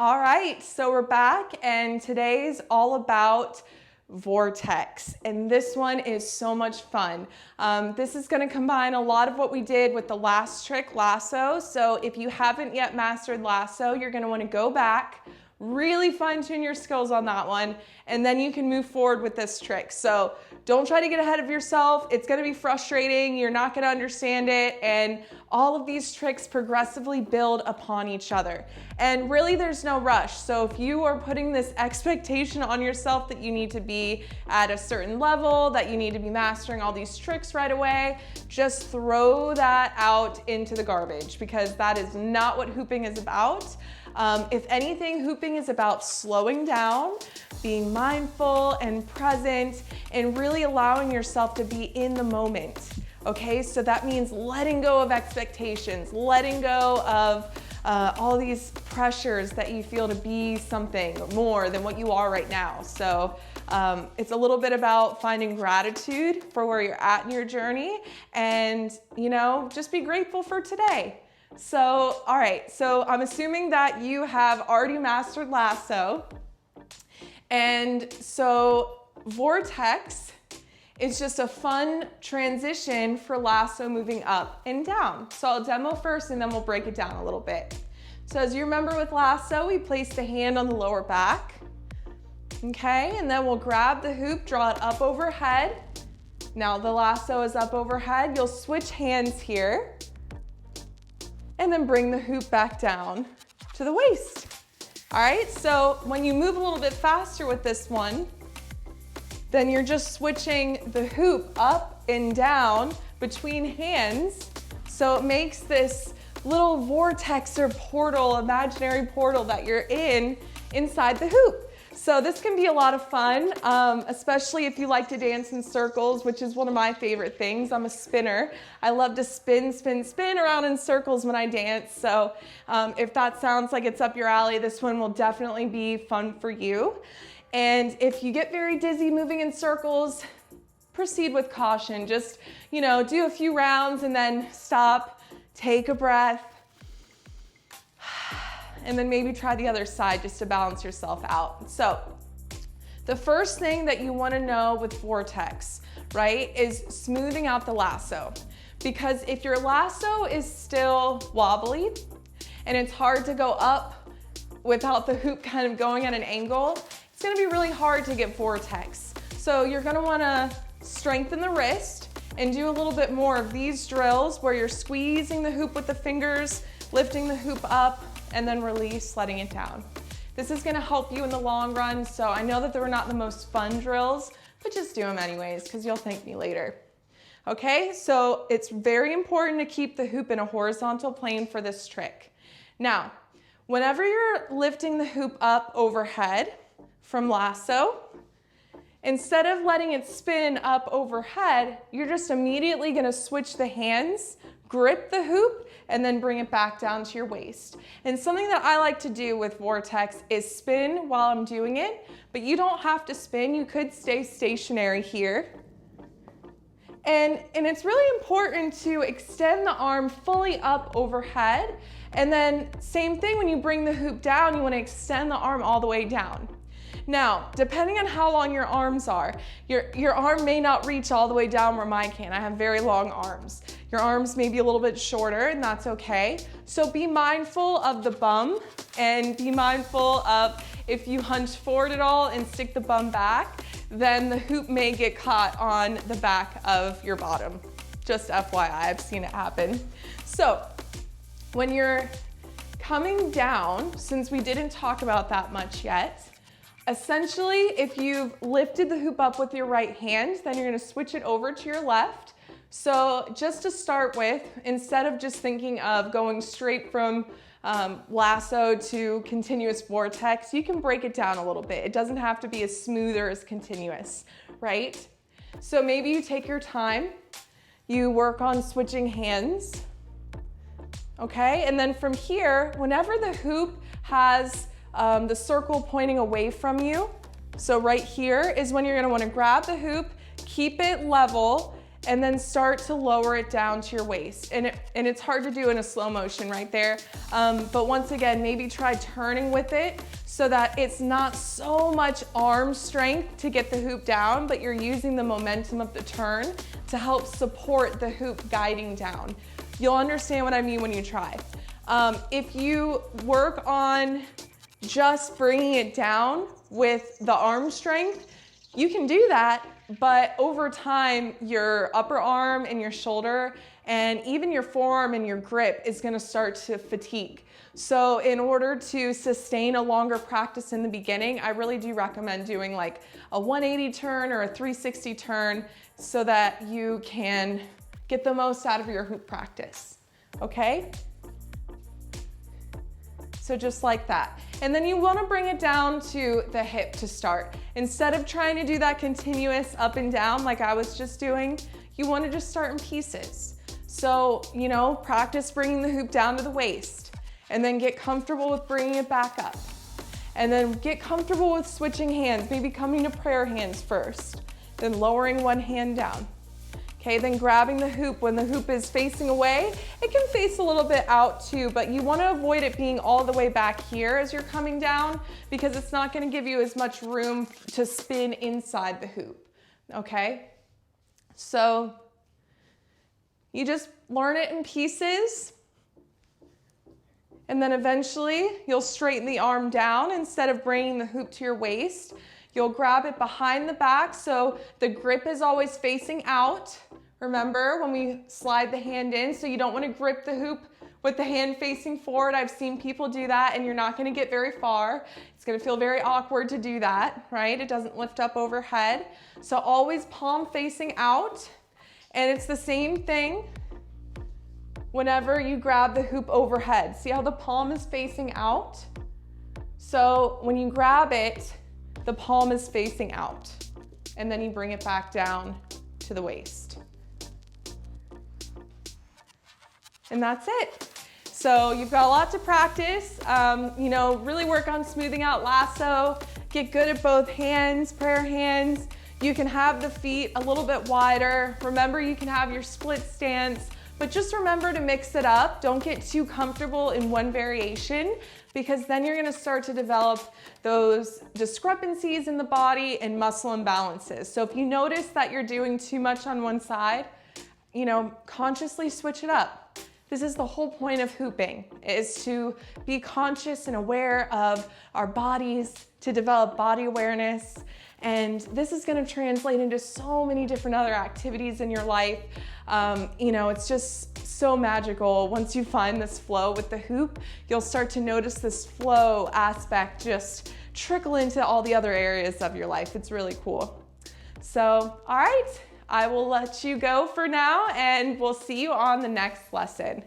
All right, so we're back and today's all about Vortex, and this one is so much fun. This is going to combine a lot of what we did with the last trick, lasso. So if you haven't yet mastered lasso, you're going to want to go back, really fine tune your skills on that one, and then you can move forward with this trick. So don't try to get ahead of yourself. It's going to be frustrating. You're not going to understand it. And all of these tricks progressively build upon each other. And really there's no rush. So if you are putting this expectation on yourself that you need to be at a certain level, that you need to be mastering all these tricks right away, just throw that out into the garbage, because that is not what hooping is about. If anything, hooping is about slowing down, being mindful and present, and really allowing yourself to be in the moment. Okay, so that means letting go of expectations, letting go of all these pressures that you feel to be something more than what you are right now. So it's a little bit about finding gratitude for where you're at in your journey, and just be grateful for today. So, all right, so I'm assuming that you have already mastered lasso. And so Vortex is just a fun transition for lasso moving up and down. So I'll demo first and then we'll break it down a little bit. So as you remember with lasso, we place the hand on the lower back. Okay, and then we'll grab the hoop, draw it up overhead. Now the lasso is up overhead. You'll switch hands here, and then bring the hoop back down to the waist. All right, so when you move a little bit faster with this one, then you're just switching the hoop up and down between hands. So it makes this little vortex or portal, imaginary portal that you're inside the hoop. So this can be a lot of fun, especially if you like to dance in circles, which is one of my favorite things. I'm a spinner. I love to spin, spin, spin around in circles when I dance. So if that sounds like it's up your alley, this one will definitely be fun for you. And if you get very dizzy moving in circles, proceed with caution. Just, do a few rounds and then stop, take a breath, and then maybe try the other side just to balance yourself out. So the first thing that you want to know with Vortex, right, is smoothing out the lasso. Because if your lasso is still wobbly and it's hard to go up without the hoop kind of going at an angle, it's going to be really hard to get Vortex. So you're going to want to strengthen the wrist and do a little bit more of these drills where you're squeezing the hoop with the fingers, lifting the hoop up, and then release, letting it down. This is gonna help you in the long run, so I know that they were not the most fun drills, but just do them anyways, because you'll thank me later. Okay, so it's very important to keep the hoop in a horizontal plane for this trick. Now, whenever you're lifting the hoop up overhead from lasso, instead of letting it spin up overhead, you're just immediately gonna switch the hands, grip the hoop, and then bring it back down to your waist. And something that I like to do with Vortex is spin while I'm doing it, but you don't have to spin. You could stay stationary here. And it's really important to extend the arm fully up overhead. And then same thing, when you bring the hoop down, you want to extend the arm all the way down. Now, depending on how long your arms are, your arm may not reach all the way down where mine can. I have very long arms. Your arms may be a little bit shorter, and that's okay. So be mindful of the bum, and be mindful of if you hunch forward at all and stick the bum back, then the hoop may get caught on the back of your bottom. Just FYI, I've seen it happen. So when you're coming down, since we didn't talk about that much yet, essentially, if you've lifted the hoop up with your right hand, then you're gonna switch it over to your left. So just to start with, instead of just thinking of going straight from lasso to continuous vortex, you can break it down a little bit. It doesn't have to be as smooth or as continuous, right? So maybe you take your time, you work on switching hands, okay? And then from here, whenever the hoop has the circle pointing away from you, so right here is when you're gonna wanna grab the hoop, keep it level, and then start to lower it down to your waist. And it's hard to do in a slow motion right there. But once again, maybe try turning with it so that it's not so much arm strength to get the hoop down, but you're using the momentum of the turn to help support the hoop guiding down. You'll understand what I mean when you try. If you work on just bringing it down with the arm strength, you can do that, but over time, your upper arm and your shoulder and even your forearm and your grip is gonna start to fatigue. So in order to sustain a longer practice in the beginning, I really do recommend doing like a 180 turn or a 360 turn so that you can get the most out of your hoop practice, okay? So just like that. And then you wanna bring it down to the hip to start. Instead of trying to do that continuous up and down like I was just doing, you wanna just start in pieces. So, you know, practice bringing the hoop down to the waist and then get comfortable with bringing it back up. And then get comfortable with switching hands, maybe coming to prayer hands first, then lowering one hand down. Okay, then grabbing the hoop. When the hoop is facing away, it can face a little bit out too, but you want to avoid it being all the way back here as you're coming down because it's not going to give you as much room to spin inside the hoop. Okay, so you just learn it in pieces, and then eventually you'll straighten the arm down. Instead of bringing the hoop to your waist, you'll grab it behind the back so the grip is always facing out. Remember when we slide the hand in, so you don't want to grip the hoop with the hand facing forward. I've seen people do that and you're not going to get very far. It's going to feel very awkward to do that, right? It doesn't lift up overhead. So always palm facing out. And it's the same thing whenever you grab the hoop overhead. See how the palm is facing out? So when you grab it, the palm is facing out, and then you bring it back down to the waist. And that's it. So you've got a lot to practice. You know, really work on smoothing out lasso, get good at both hands, prayer hands. You can have the feet a little bit wider. Remember, you can have your split stance, but just remember to mix it up. Don't get too comfortable in one variation because then you're gonna start to develop those discrepancies in the body and muscle imbalances. So if you notice that you're doing too much on one side, you know, consciously switch it up. This is the whole point of hooping, is to be conscious and aware of our bodies, to develop body awareness. And this is gonna translate into so many different other activities in your life. You know, it's just so magical. Once you find this flow with the hoop, you'll start to notice this flow aspect just trickle into all the other areas of your life. It's really cool. So, all right, I will let you go for now and we'll see you on the next lesson.